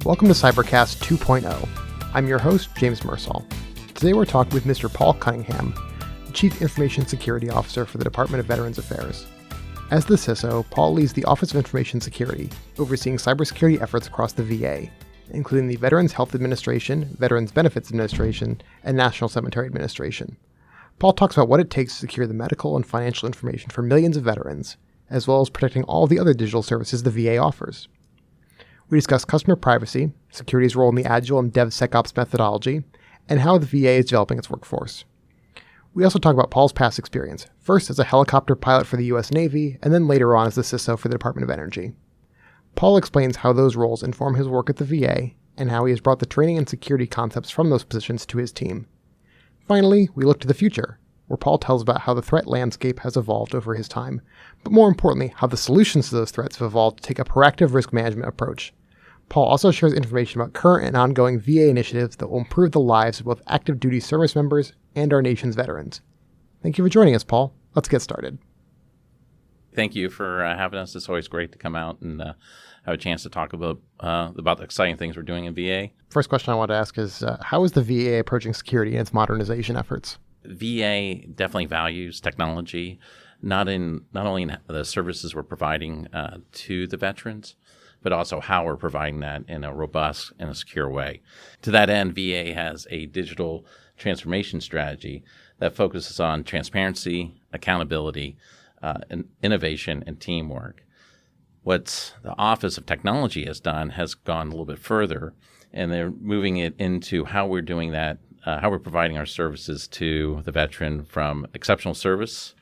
Welcome to Cybercast 2.0. I'm your host, James Mursall. Today we're talking with Mr. Paul Cunningham, the Chief Information Security Officer for the Department of Veterans Affairs. As the CISO, Paul leads the Office of Information Security, overseeing cybersecurity efforts across the VA, including the Veterans Health Administration, Veterans Benefits Administration, and National Cemetery Administration. Paul talks about what it takes to secure the medical and financial information for millions of veterans, as well as protecting all of the other digital services the VA offers. We discuss customer privacy, security's role in the Agile and DevSecOps methodology, and how the VA is developing its workforce. We also talk about Paul's past experience, first as a helicopter pilot for the U.S. Navy, and then later on as the CISO for the Department of Energy. Paul explains how those roles inform his work at the VA, and how he has brought the training and security concepts from those positions to his team. Finally, we look to the future, where Paul tells about how the threat landscape has evolved over his time, but more importantly, how the solutions to those threats have evolved to take a proactive risk management approach. Paul also shares information about current and ongoing VA initiatives that will improve the lives of both active duty service members and our nation's veterans. Thank you for joining us, Paul. Let's get started. Thank you for having us. It's always great to come out and have a chance to talk about the exciting things we're doing in VA. First question I want to ask is, how is the VA approaching security in its modernization efforts? VA definitely values technology, not only in the services we're providing to the veterans, but also how we're providing that in a robust and a secure way. To that end, VA has a digital transformation strategy that focuses on transparency, accountability, and innovation, and teamwork. What the Office of Technology has done has gone a little bit further, and they're moving it into how we're doing that, how we're providing our services to the veteran, from exceptional service,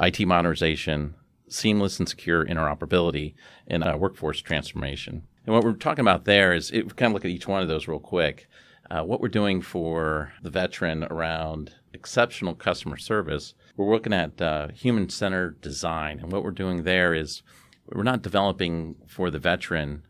IT modernization, seamless and secure interoperability, and workforce transformation. And what we're talking about there is, we kind of look at each one of those real quick. What we're doing for the veteran around exceptional customer service, we're looking at human-centered design. And what we're doing there is, we're not developing for the veteran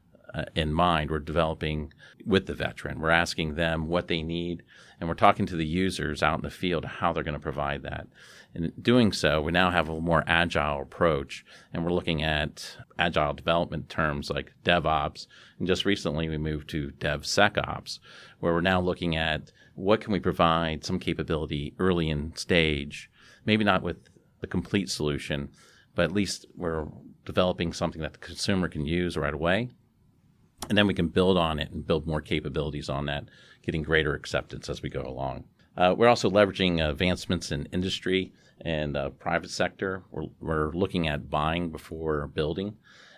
in mind. We're developing with the veteran. We're asking them what they need, and we're talking to the users out in the field how they're going to provide that. In doing so, we now have a more agile approach, and we're looking at agile development terms like DevOps. And just recently, we moved to DevSecOps, where we're now looking at what can we provide some capability early in stage, maybe not with the complete solution, but at least we're developing something that the consumer can use right away. And then we can build on it and build more capabilities on that, getting greater acceptance as we go along. We're also leveraging advancements in industry and private sector. We're looking at buying before building,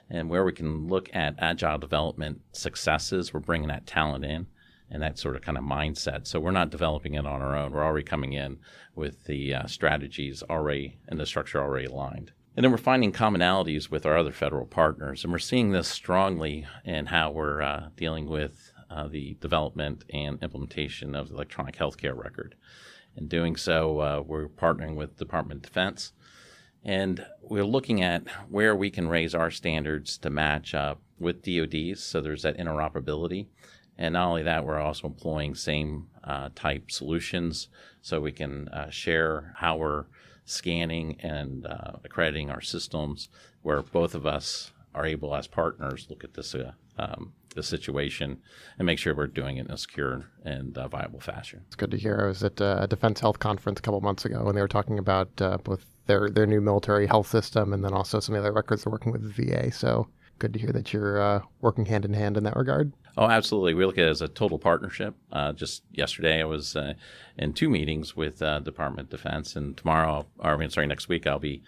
and where we can look at agile development successes, we're bringing that talent in and that sort of kind of mindset. So we're not developing it on our own. We're already coming in with the strategies already and the structure already aligned. And then we're finding commonalities with our other federal partners, and we're seeing this strongly in how we're dealing with the development and implementation of the electronic healthcare record. In doing so, we're partnering with the Department of Defense, and we're looking at where we can raise our standards to match up with DoD's, so there's that interoperability. And not only that, we're also employing same type solutions, so we can share how we're scanning and accrediting our systems, where both of us are able, as partners, look at this the situation and make sure we're doing it in a secure and viable fashion. It's good to hear. I was at a Defense Health Conference a couple months ago, and they were talking about both their new military health system and then also some of the other records they're working with the VA. So good to hear that you're working hand in hand in that regard. Oh, absolutely. We look at it as a total partnership. Just yesterday, I was in 2 meetings with Department of Defense, and next week, I'll be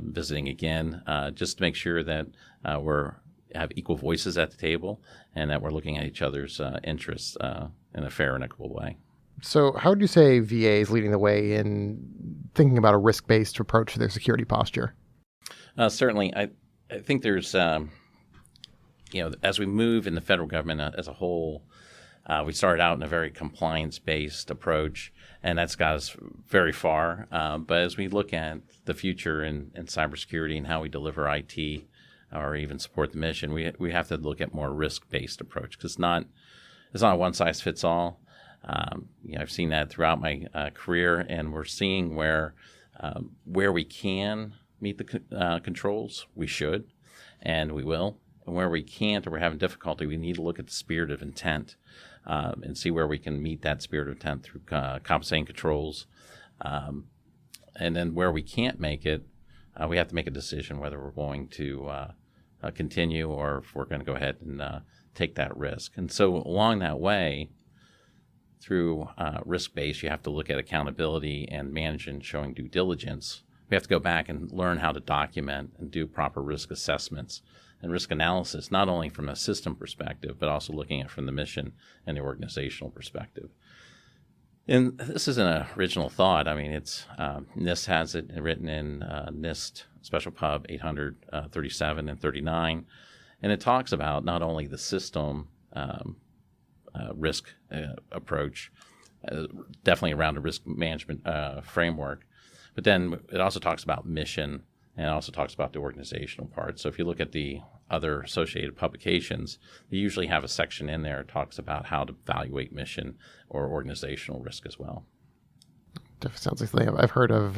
visiting again, just to make sure that we have equal voices at the table and that we're looking at each other's interests in a fair and equitable way. So how would you say VA is leading the way in thinking about a risk-based approach to their security posture? Certainly. I think there's as we move in the federal government as a whole, we started out in a very compliance-based approach, and that's got us very far. But as we look at the future in cybersecurity and how we deliver IT or even support the mission, we have to look at more risk-based approach, because it's not a one-size-fits-all. I've seen that throughout my career, and we're seeing where we can meet the controls, we should, and we will. And where we can't or we're having difficulty, we need to look at the spirit of intent and see where we can meet that spirit of intent through compensating controls. And then where we can't make it, we have to make a decision whether we're going to continue or if we're going to go ahead and take that risk. And so along that way, through risk-based, you have to look at accountability and managing showing due diligence. We have to go back and learn how to document and do proper risk assessments and risk analysis, not only from a system perspective, but also looking at it from the mission and the organizational perspective. And this isn't an original thought. I mean, it's NIST has it written in NIST Special Pub 837 and 39, and it talks about not only the system risk approach, definitely around a risk management framework, but then it also talks about mission and it also talks about the organizational part. So if you look at the other associated publications, they usually have a section in there that talks about how to evaluate mission or organizational risk as well. Definitely sounds like something I've heard of,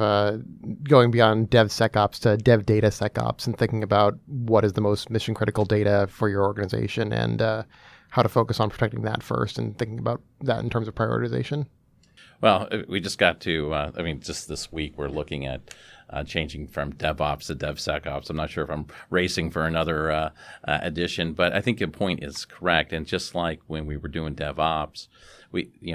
going beyond DevSecOps to DevDataSecOps and thinking about what is the most mission critical data for your organization and how to focus on protecting that first and thinking about that in terms of prioritization. Well, we just got to, just this week we're looking at changing from DevOps to DevSecOps. I'm not sure if I'm racing for another edition, but I think your point is correct. And just like when we were doing DevOps,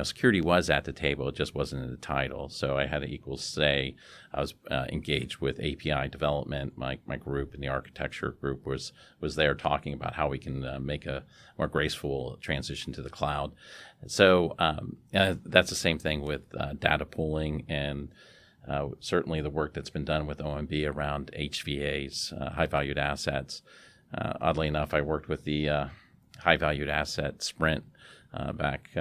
security was at the table. It just wasn't in the title. So I had an equal say. I was engaged with API development. My group and the architecture group was there talking about how we can make a more graceful transition to the cloud. So that's the same thing with data pooling and certainly the work that's been done with OMB around HVAs, high-valued assets. Oddly enough, I worked with the high-valued asset sprint back,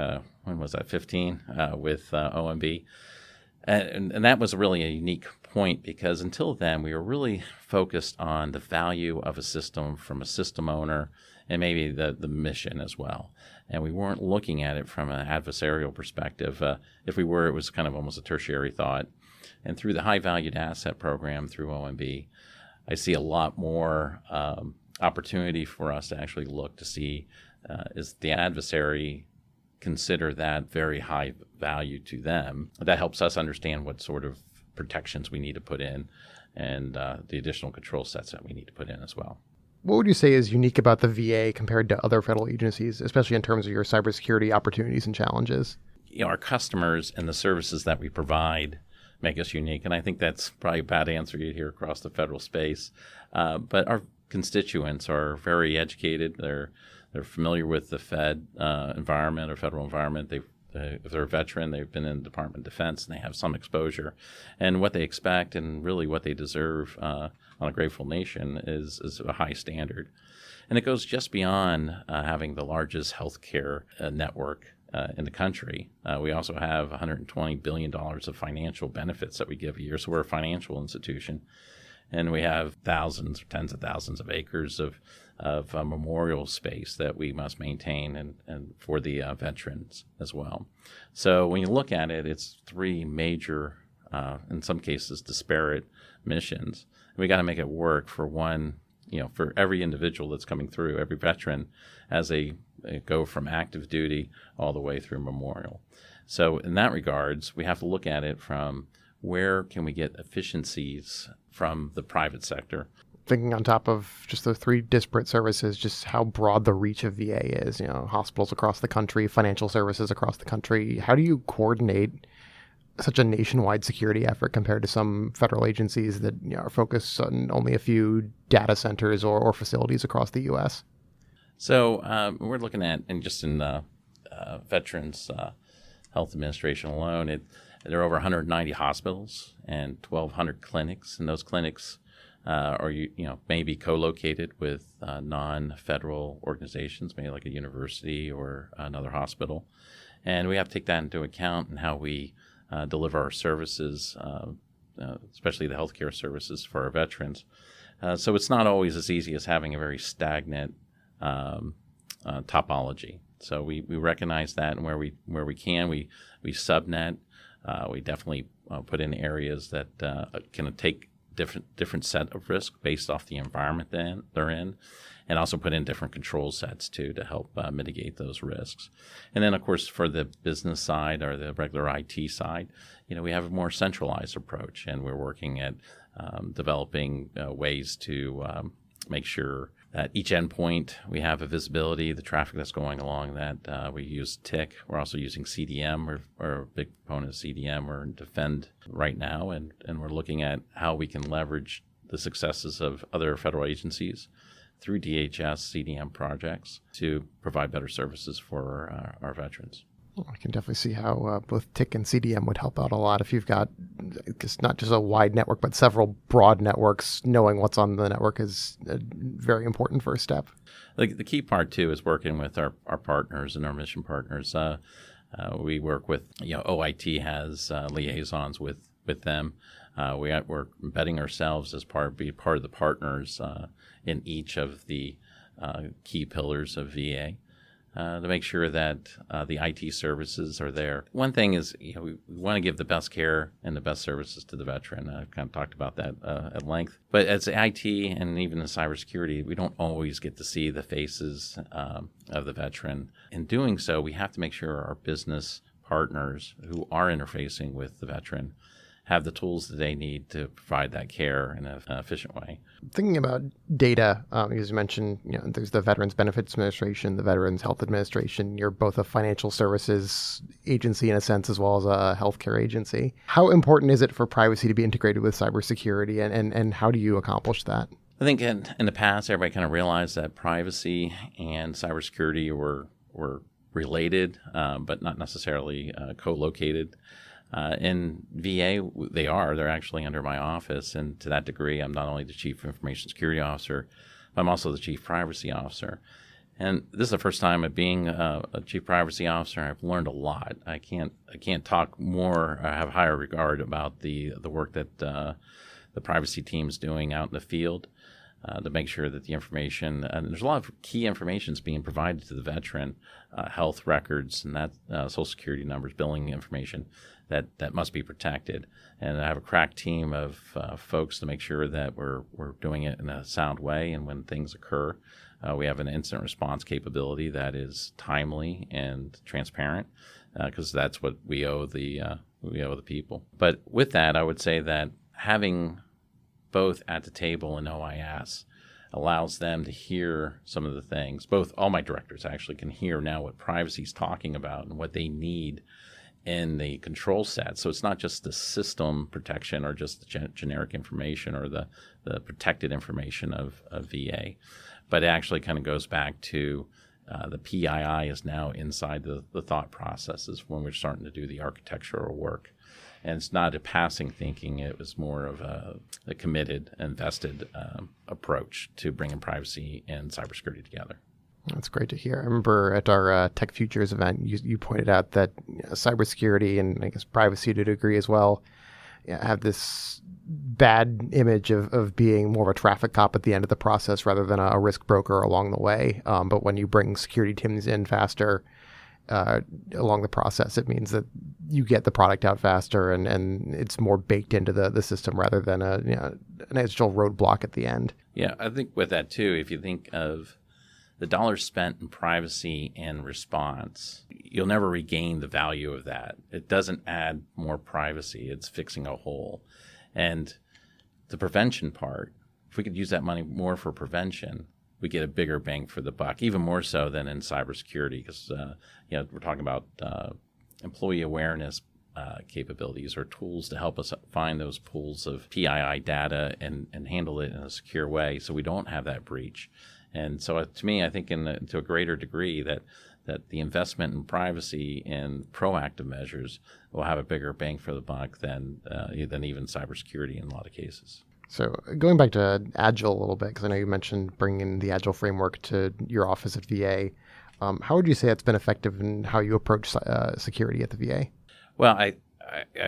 when was that, 15, with OMB. And that was really a unique point because until then, we were really focused on the value of a system from a system owner and maybe the mission as well. And we weren't looking at it from an adversarial perspective. If we were, it was kind of almost a tertiary thought. And through the high-valued asset program through OMB, I see a lot more opportunity for us to actually look to see is the adversary consider that very high value to them. That helps us understand what sort of protections we need to put in and the additional control sets that we need to put in as well. What would you say is unique about the VA compared to other federal agencies, especially in terms of your cybersecurity opportunities and challenges? Our customers and the services that we provide make us unique, and I think that's probably a bad answer you'd hear across the federal space. But our constituents are very educated. They're familiar with the Fed environment or federal environment. If they're a veteran, they've been in the Department of Defense, and they have some exposure. And what they expect and really what they deserve on a grateful nation is a high standard. And it goes just beyond having the largest healthcare network in the country. We also have $120 billion of financial benefits that we give a year, so we're a financial institution. And we have thousands, tens of thousands of acres of memorial space that we must maintain and for the veterans as well. So when you look at it, it's three major, in some cases, disparate missions. And we got to make it work for one, for every individual that's coming through, every veteran, as they go from active duty all the way through memorial. So in that regards, we have to look at it from where can we get efficiencies from the private sector. Thinking on top of just the three disparate services, just how broad the reach of VA is, hospitals across the country, financial services across the country. How do you coordinate such a nationwide security effort compared to some federal agencies that are focused on only a few data centers or facilities across the U.S.? So we're looking at, and just in Veterans Health Administration alone, there are over 190 hospitals and 1,200 clinics, and those clinics are maybe co-located with non-federal organizations, maybe like a university or another hospital, and we have to take that into account in how we deliver our services, especially the healthcare services for our veterans. So it's not always as easy as having a very stagnant topology. So we recognize that, and where we can, we subnet. We definitely put in areas that can take different set of risk based off the environment they're in, and also put in different control sets too to help mitigate those risks. And then, of course, for the business side or the regular IT side, we have a more centralized approach, and we're working at developing ways to make sure that each endpoint we have a visibility, the traffic that's going along that. We use TIC. We're also using CDM. We're a big proponent of CDM. We're in Defend right now, and we're looking at how we can leverage the successes of other federal agencies through DHS CDM projects to provide better services for our veterans. I can definitely see how both TIC and CDM would help out a lot if you've got not just a wide network, but several broad networks. Knowing what's on the network is a very important first step. The key part, too, is working with our partners and our mission partners. We work with, OIT has liaisons with them. We're embedding ourselves as part of the partners in each of the key pillars of VA. To make sure that the IT services are there. One thing is, we want to give the best care and the best services to the veteran. I've kind of talked about that at length. But as IT and even in cybersecurity, we don't always get to see the faces of the veteran. In doing so, we have to make sure our business partners who are interfacing with the veteran have the tools that they need to provide that care in an efficient way. Thinking about data, as you mentioned, there's the Veterans Benefits Administration, the Veterans Health Administration. You're both a financial services agency in a sense, as well as a healthcare agency. How important is it for privacy to be integrated with cybersecurity, and how do you accomplish that? I think in the past, everybody kind of realized that privacy and cybersecurity were related, but not necessarily co-located. In VA, they're actually under my office. And to that degree, I'm not only the Chief Information Security Officer, but I'm also the Chief Privacy Officer. And this is the first time of being a Chief Privacy Officer. I've learned a lot. I can't talk more, have higher regard about the work that the privacy team is doing out in the field to make sure that the information, and there's a lot of key information is being provided to the veteran, health records and that Social Security numbers, billing information, that must be protected. And I have a crack team of folks to make sure that we're doing it in a sound way. And when things occur, we have an incident response capability that is timely and transparent, because that's what we owe the people. But with that, I would say that having both at the table in OIS allows them to hear some of the things. All my directors actually can hear now what privacy is talking about and what they need in the control set. So it's not just the system protection or just the generic information or the protected information of VA, but it actually kind of goes back to the PII is now inside the thought processes when we're starting to do the architectural work. And it's not a passing thinking. It was more of a committed, invested approach to bringing privacy and cybersecurity together. That's great to hear. I remember at our Tech Futures event, you pointed out that cybersecurity and I guess privacy to a degree as well have this bad image of being more of a traffic cop at the end of the process rather than a risk broker along the way. But when you bring security teams in faster along the process, it means that you get the product out faster and it's more baked into the system rather than an additional roadblock at the end. Yeah, I think with that too, if you think of the dollars spent in privacy and response, you'll never regain the value of that. It doesn't add more privacy. It's fixing a hole. And the prevention part, if we could use that money more for prevention, we get a bigger bang for the buck, even more so than in cybersecurity, because we're talking about employee awareness capabilities or tools to help us find those pools of PII data and handle it in a secure way so we don't have that breach. And so to me, I think to a greater degree that the investment in privacy and proactive measures will have a bigger bang for the buck than even cybersecurity in a lot of cases. So going back to Agile a little bit, because I know you mentioned bringing the Agile Framework to your office at VA. How would you say it's been effective in how you approach security at the VA? Well, I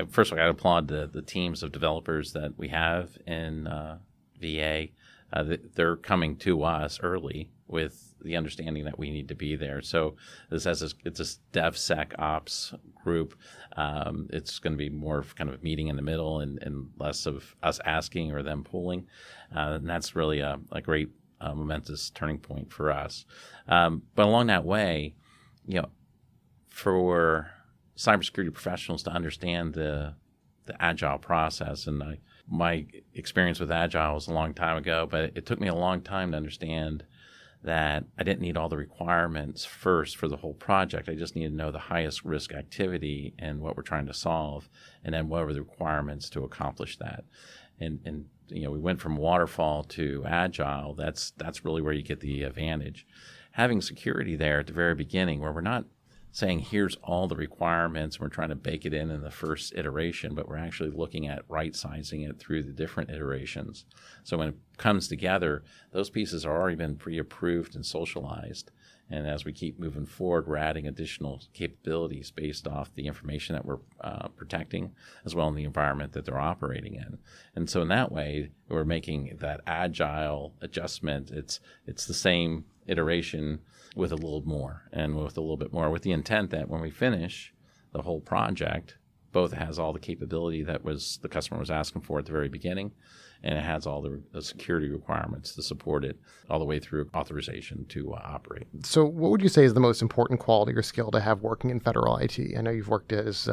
first of all, I applaud the teams of developers that we have in VA. they're coming to us early with the understanding that we need to be there. So it's a DevSecOps group. It's going to be more of kind of a meeting in the middle and less of us asking or them pulling. And that's really a great momentous turning point for us. But along that way, for cybersecurity professionals to understand the Agile process, and my experience with Agile was a long time ago, but it took me a long time to understand that I didn't need all the requirements first for the whole project. I just needed to know the highest risk activity and what we're trying to solve, and then what are the requirements to accomplish that. And we went from waterfall to Agile. That's really where you get the advantage. Having security there at the very beginning, where we're not saying here's all the requirements and we're trying to bake it in the first iteration, but we're actually looking at right-sizing it through the different iterations. So when it comes together, those pieces are already been pre-approved and socialized. And as we keep moving forward, we're adding additional capabilities based off the information that we're protecting, as well in the environment that they're operating in. And so in that way, we're making that agile adjustment. It's the same iteration with a little more and with a little bit more, with the intent that when we finish the whole project, both has all the capability that the customer was asking for at the very beginning, and it has all the security requirements to support it all the way through authorization to operate. So what would you say is the most important quality or skill to have working in federal IT? I know you've worked as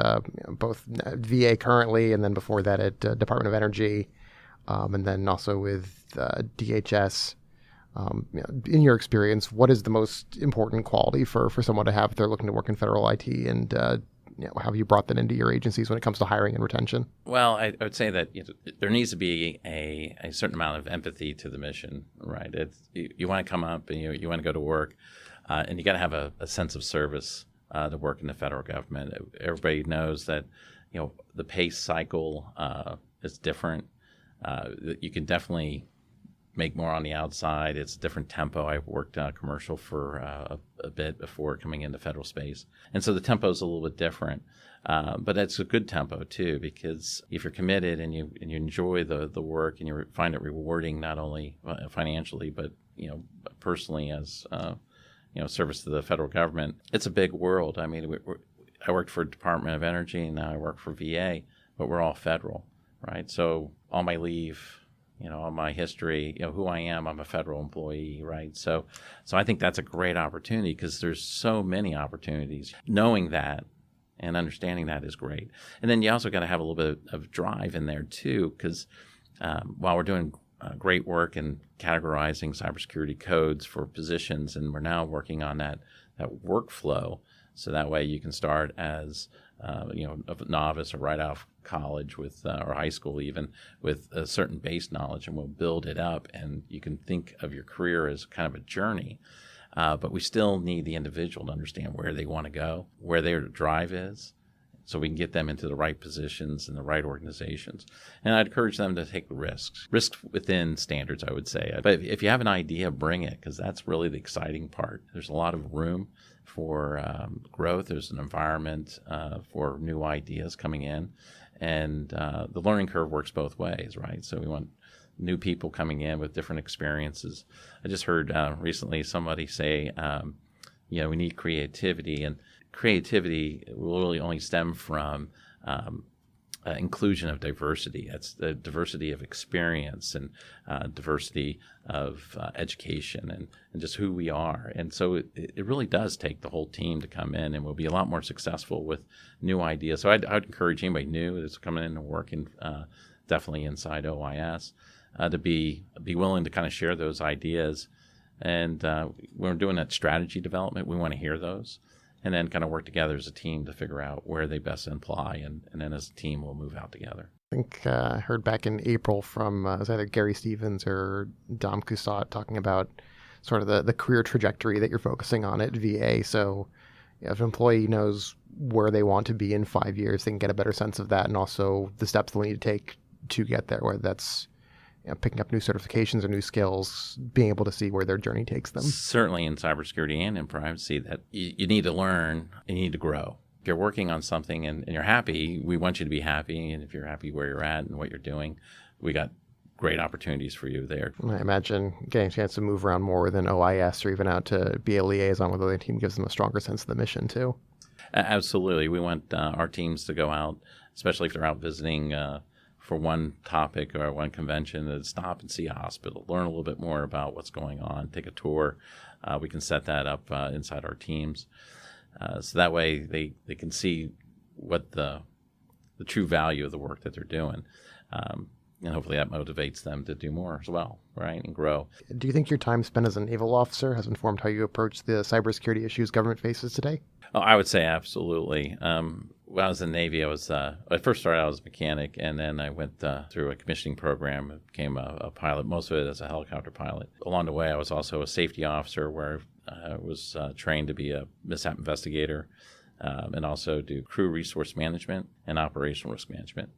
both VA currently, and then before that at Department of Energy, and then also with DHS. In your experience, what is the most important quality for someone to have if they're looking to work in federal IT, and how have you brought that into your agencies when it comes to hiring and retention? Well, I would say that there needs to be a certain amount of empathy to the mission, right? You want to come up and you want to go to work, and you got to have a sense of service to work in the federal government. Everybody knows that the pace cycle is different. You can definitely make more on the outside. It's a different tempo. I worked commercial for a bit before coming into federal space. And so the tempo is a little bit different. But it's a good tempo too, because if you're committed and you enjoy the work and you find it rewarding, not only financially, but personally as service to the federal government, it's a big world. I mean, I worked for Department of Energy and now I work for VA, but we're all federal, right? So all my leave, all my history, who I am, I'm a federal employee, right? So I think that's a great opportunity because there's so many opportunities. Knowing that and understanding that is great. And then you also got to have a little bit of drive in there too, because while we're doing great work in categorizing cybersecurity codes for positions, and we're now working on that workflow, so that way you can start as a novice or right out of college with or high school even with a certain base knowledge, and we'll build it up, and you can think of your career as kind of a journey. But we still need the individual to understand where they want to go, where their drive is, so we can get them into the right positions and the right organizations. And I'd encourage them to take risks within standards, I would say. But if you have an idea, bring it, because that's really the exciting part. There's a lot of room for growth. There's an environment for new ideas coming in. And the learning curve works both ways, right? So we want new people coming in with different experiences. I just heard recently somebody say, we need creativity, and creativity will really only stem from inclusion of diversity. That's the diversity of experience and diversity of education and just who we are. And so it really does take the whole team to come in, and we'll be a lot more successful with new ideas. So I'd encourage anybody new that's coming in and working definitely inside OIS to be willing to kind of share those ideas. And when we're doing that strategy development, we want to hear those, and then kind of work together as a team to figure out where they best apply, and then as a team we'll move out together. I think I heard back in April from it was either Gary Stevens or Dom Coussat talking about sort of the career trajectory that you're focusing on at VA. So if an employee knows where they want to be in 5 years, they can get a better sense of that, and also the steps they'll need to take to get there, whether that's picking up new certifications or new skills, being able to see where their journey takes them. Certainly in cybersecurity and in privacy, that you need to learn and you need to grow. If you're working on something and you're happy, we want you to be happy. And if you're happy where you're at and what you're doing, we got great opportunities for you there. I imagine getting a chance to move around more than OIS or even out to be a liaison with the other team gives them a stronger sense of the mission too. Absolutely. We want our teams to go out, especially if they're out visiting for one topic or one convention, to stop and see a hospital, learn a little bit more about what's going on, take a tour. We can set that up inside our teams. So that way they can see what the true value of the work that they're doing. And hopefully that motivates them to do more as well, right, and grow. Do you think your time spent as a naval officer has informed how you approach the cybersecurity issues government faces today? Oh, I would say absolutely. When I was in the Navy, I first started out as a mechanic, and then I went through a commissioning program and became a pilot, most of it as a helicopter pilot. Along the way, I was also a safety officer where I was trained to be a mishap investigator and also do crew resource management and operational risk management.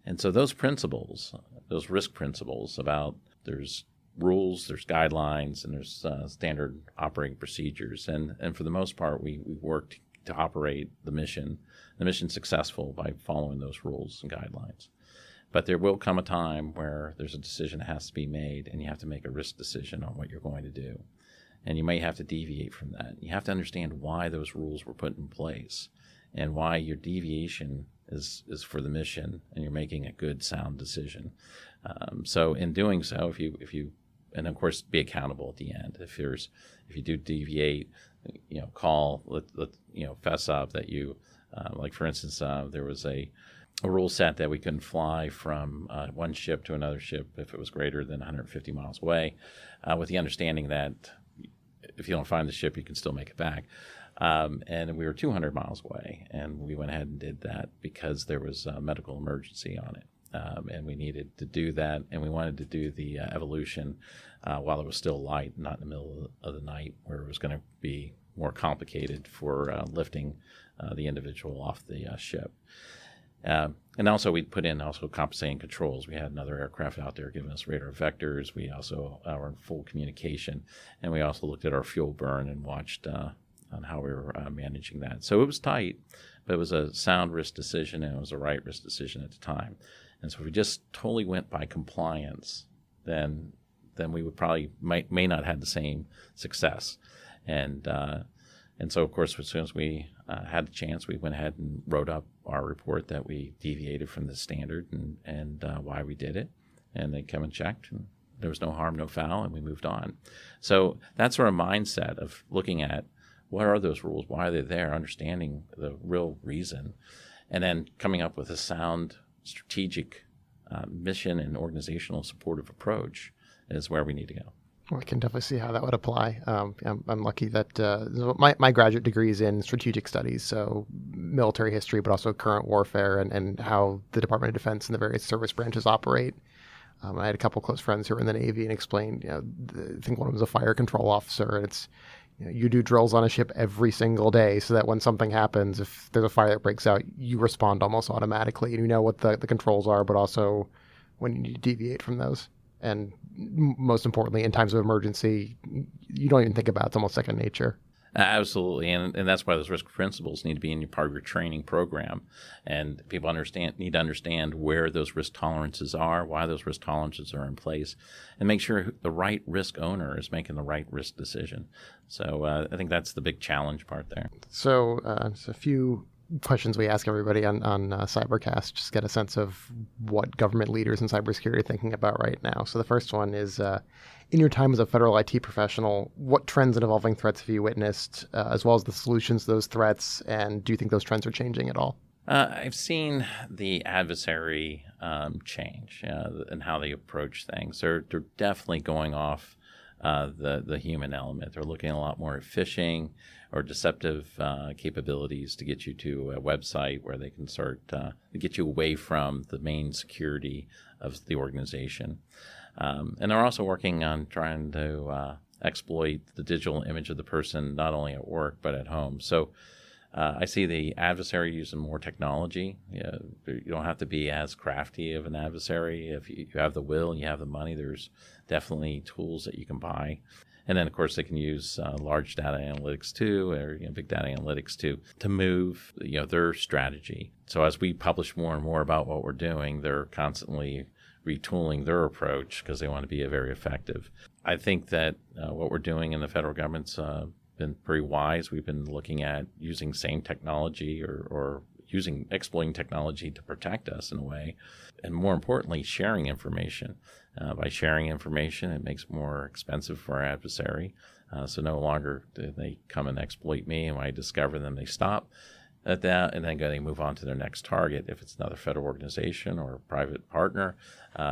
And so those principles, those risk principles about there's rules, there's guidelines, and there's standard operating procedures. And for the most part, we worked to operate the mission successful by following those rules and guidelines. But there will come a time where there's a decision that has to be made, and you have to make a risk decision on what you're going to do. And you may have to deviate from that. You have to understand why those rules were put in place and why your deviation is for the mission, and you're making a good, sound decision. So in doing so, if you and of course be accountable at the end. If you do deviate, call, fess up that you, like for instance, there was a rule set that we couldn't fly from one ship to another ship if it was greater than 150 miles away, with the understanding that if you don't find the ship, you can still make it back. And we were 200 miles away, and we went ahead and did that because there was a medical emergency on it. And we needed to do that, and we wanted to do the evolution while it was still light, not in the middle of the night where it was going to be more complicated for lifting the individual off the ship. And also we put in also compensating controls. We had another aircraft out there giving us radar vectors. We also were in full communication, and we also looked at our fuel burn and watched on how we were managing that. So it was tight, but it was a sound risk decision, and it was a right risk decision at the time. And so if we just totally went by compliance, then we would probably may not have the same success. And so, of course, as soon as we had the chance, we went ahead and wrote up our report that we deviated from the standard and why we did it. And they come and checked, and there was no harm, no foul, and we moved on. So that's our mindset of looking at what are those rules, why are they there, understanding the real reason, and then coming up with a sound strategic mission and organizational supportive approach is where we need to go. Well, I can definitely see how that would apply. I'm lucky that my graduate degree is in strategic studies, so military history, but also current warfare and how the Department of Defense and the various service branches operate. I had a couple close friends who were in the Navy and explained, I think one of them was a fire control officer, and it's, you do drills on a ship every single day so that when something happens, if there's a fire that breaks out, you respond almost automatically, and you know what the controls are, but also when you need to deviate from those. And most importantly, in times of emergency, you don't even think about it. It's almost second nature. Absolutely, and that's why those risk principles need to be in your part of your training program, and people need to understand where those risk tolerances are, why those risk tolerances are in place, and make sure the right risk owner is making the right risk decision. So I think that's the big challenge part there. So a few questions we ask everybody on Cybercast, just get a sense of what government leaders in cybersecurity are thinking about right now. So the first one is, in your time as a federal IT professional, what trends and evolving threats have you witnessed, as well as the solutions to those threats, and do you think those trends are changing at all? I've seen the adversary change and how they approach things. They're definitely going off the human element. They're looking a lot more at phishing or deceptive capabilities to get you to a website where they can start to get you away from the main security of the organization. And they're also working on trying to exploit the digital image of the person, not only at work, but at home. So I see the adversary using more technology. You don't have to be as crafty of an adversary. If you have the will and you have the money, there's definitely tools that you can buy. And then, of course, they can use large data analytics too, or big data analytics to move their strategy. So as we publish more and more about what we're doing, they're constantly retooling their approach because they want to be very effective. I think that what we're doing in the federal government's been pretty wise. We've been looking at using same technology or exploiting technology to protect us in a way, and more importantly, sharing information. By sharing information, it makes it more expensive for our adversary. So no longer do they come and exploit me, and when I discover them, they stop at that, and then they move on to their next target. If it's another federal organization or a private partner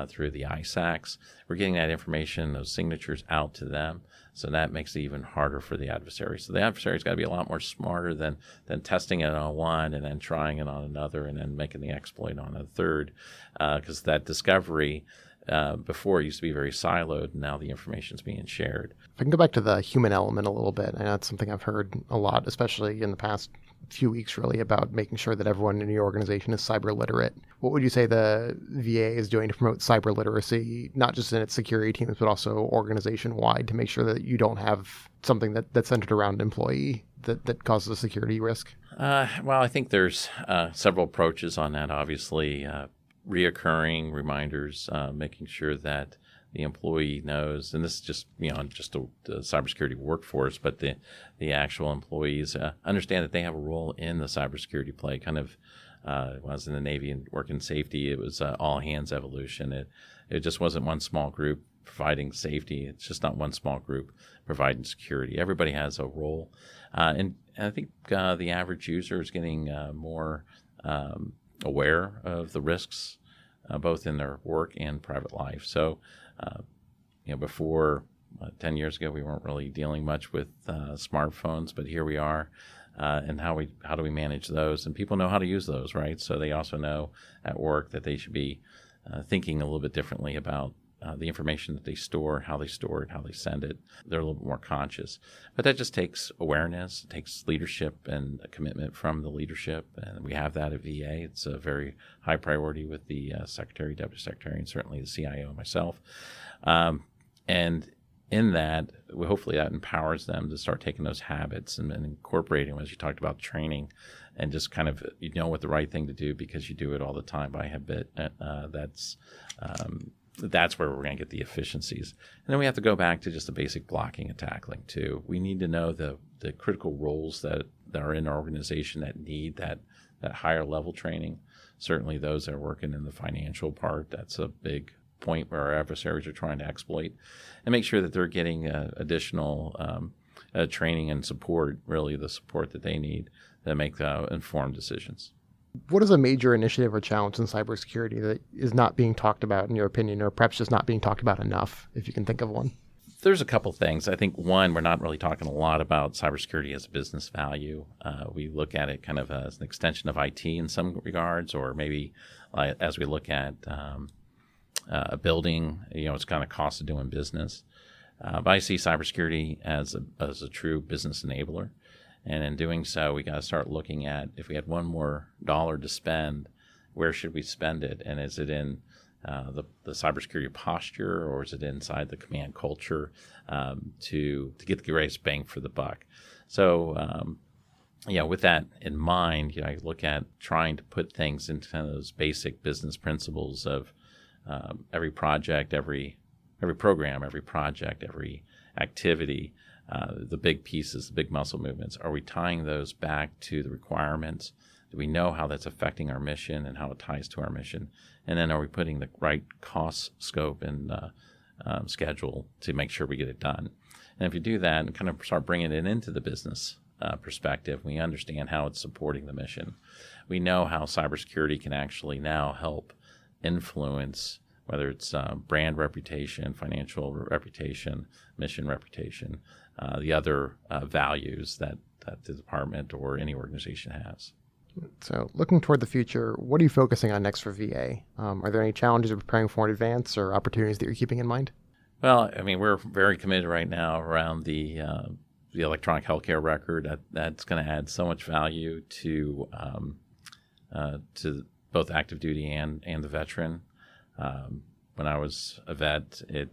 through the ISACs, we're getting that information, those signatures out to them. So that makes it even harder for the adversary. So the adversary's got to be a lot more smarter than testing it on one and then trying it on another and then making the exploit on a third, because that discovery before it used to be very siloed, and now the information's being shared. If I can go back to the human element a little bit, I know that's something I've heard a lot, especially in the past few weeks, really, about making sure that everyone in your organization is cyber literate. What would you say the VA is doing to promote cyber literacy, not just in its security teams, but also organization-wide, to make sure that you don't have something that's centered around an employee that causes a security risk? Well, I think there's several approaches on that, obviously. Reoccurring reminders, making sure that the employee knows, and this is just beyond just the cybersecurity workforce, but the actual employees understand that they have a role in the cybersecurity play. Kind of, when I was in the Navy and working safety, it was all hands evolution. It just wasn't one small group providing safety. It's just not one small group providing security. Everybody has a role, and I think the average user is getting more aware of the risks, both in their work and private life. So, before 10 years ago, we weren't really dealing much with smartphones, but here we are. And how do we manage those? And people know how to use those, right? So they also know at work that they should be thinking a little bit differently about the information that they store, how they store it, how they send it. They're a little bit more conscious. But that just takes awareness, it takes leadership and a commitment from the leadership. And we have that at VA. It's a very high priority with the Secretary, Deputy Secretary, and certainly the CIO and myself. And in that, hopefully that empowers them to start taking those habits and incorporating, as you talked about, training, and just kind of, what the right thing to do because you do it all the time by habit. That's where we're going to get the efficiencies. And then we have to go back to just the basic blocking and tackling too. We need to know the critical roles that are in our organization that need that higher level training. Certainly those that are working in the financial part, that's a big point where our adversaries are trying to exploit, and make sure that they're getting additional training and support, really the support that they need to make informed decisions. What is a major initiative or challenge in cybersecurity that is not being talked about, in your opinion, or perhaps just not being talked about enough, if you can think of one? There's a couple things. I think, one, we're not really talking a lot about cybersecurity as a business value. We look at it kind of as an extension of IT in some regards, or maybe as we look at a building, it's kind of cost of doing business. But I see cybersecurity as a true business enabler. And in doing so, we got to start looking at, if we had $1 more to spend, where should we spend it? And is it in the cybersecurity posture, or is it inside the command culture to get the greatest bang for the buck? So, with that in mind, I look at trying to put things into kind of those basic business principles of every project, every program, every project, every activity. The big pieces, the big muscle movements, are we tying those back to the requirements? Do we know how that's affecting our mission and how it ties to our mission? And then are we putting the right cost, scope, and schedule to make sure we get it done? And if you do that and kind of start bringing it into the business perspective, we understand how it's supporting the mission. We know how cybersecurity can actually now help influence, whether it's brand reputation, financial reputation, mission reputation, the other values that the department or any organization has. So looking toward the future, what are you focusing on next for VA? Are there any challenges you're preparing for in advance or opportunities that you're keeping in mind? Well, we're very committed right now around the electronic healthcare record. That's going to add so much value to both active duty and the veteran. When I was a vet, it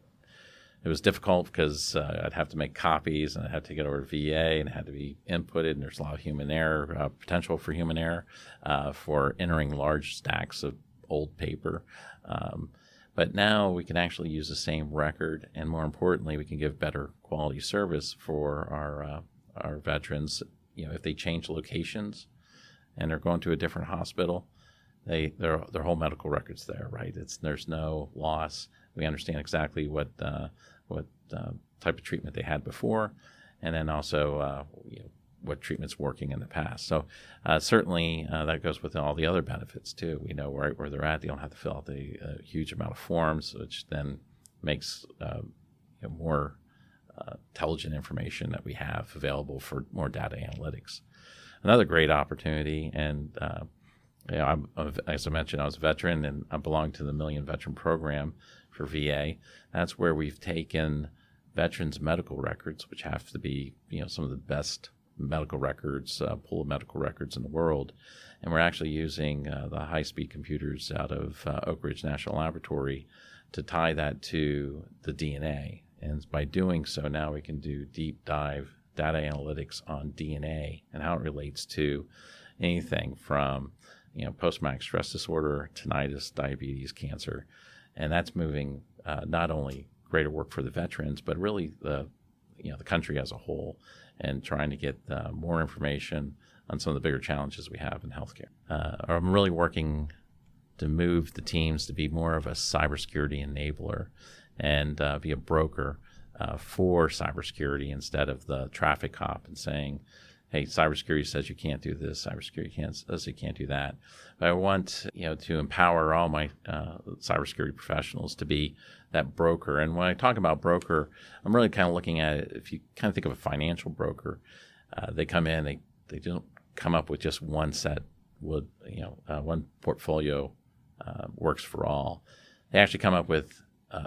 was difficult because I'd have to make copies and I'd have to get over to VA and it had to be inputted, and there's a lot of human error, potential for human error for entering large stacks of old paper. But now we can actually use the same record, and more importantly, we can give better quality service for our veterans. If they change locations and they're going to a different hospital, their whole medical record's there, right? There's no loss. We understand exactly what type of treatment they had before, and then also what treatment's working in the past. So certainly that goes with all the other benefits too. We know right where they're at. They don't have to fill out a huge amount of forms, which then makes more intelligent information that we have available for more data analytics. Another great opportunity, and as I mentioned, I was a veteran, and I belong to the Million Veteran Program for VA. That's where we've taken veterans' medical records, which have to be some of the best medical records, pool of medical records in the world, and we're actually using the high-speed computers out of Oak Ridge National Laboratory to tie that to the DNA. And by doing so, now we can do deep dive data analytics on DNA and how it relates to anything from post-traumatic stress disorder, tinnitus, diabetes, cancer, and that's moving not only greater work for the veterans, but really the country as a whole, and trying to get more information on some of the bigger challenges we have in healthcare. I'm really working to move the teams to be more of a cybersecurity enabler and be a broker for cybersecurity instead of the traffic cop and saying, hey, cybersecurity says you can't do this, cybersecurity says you can't do that. But I want to empower all my cybersecurity professionals to be that broker. And when I talk about broker, I'm really kind of looking at it, if you kind of think of a financial broker, they come in, they don't come up with just one set, one portfolio works for all. They actually come up with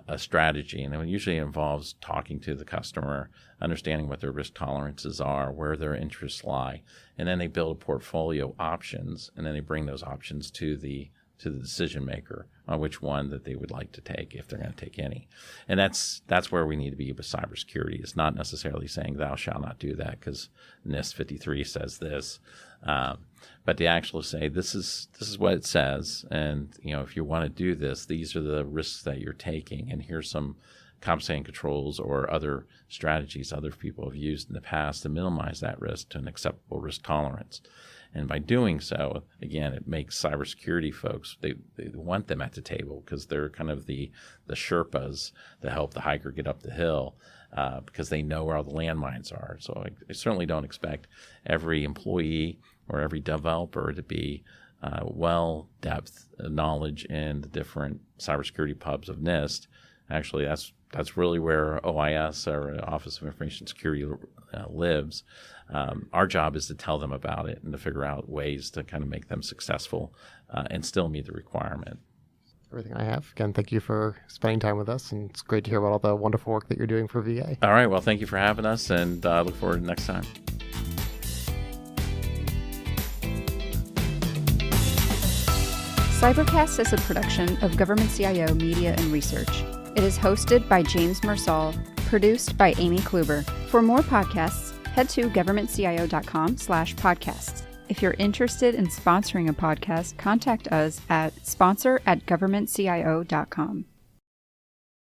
a strategy, and it usually involves talking to the customer, understanding what their risk tolerances are, where their interests lie, and then they build a portfolio options, and then they bring those options to the decision maker on which one that they would like to take, if they're going to take any. And that's where we need to be with cybersecurity. It's not necessarily saying thou shalt not do that because NIST 53 says this, but to actually say this is what it says, and if you want to do this, these are the risks that you're taking, and here's some compensating controls or other strategies other people have used in the past to minimize that risk to an acceptable risk tolerance. And by doing so, again, it makes cybersecurity folks, they want them at the table because they're kind of the Sherpas that help the hiker get up the hill because they know where all the landmines are. So I certainly don't expect every employee or every developer to be well-depth knowledge in the different cybersecurity pubs of NIST. Actually, that's really where OIS, or Office of Information Security, lives. Our job is to tell them about it and to figure out ways to kind of make them successful and still meet the requirement. Everything I have. Again, thank you for spending time with us, and it's great to hear about all the wonderful work that you're doing for VA. All right. Well, thank you for having us, and I look forward to next time. Cybercast is a production of Government CIO Media and Research. It is hosted by James Mersall, produced by Amy Kluber. For more podcasts, head to governmentcio.com/podcasts. If you're interested in sponsoring a podcast, contact us at sponsor@governmentcio.com.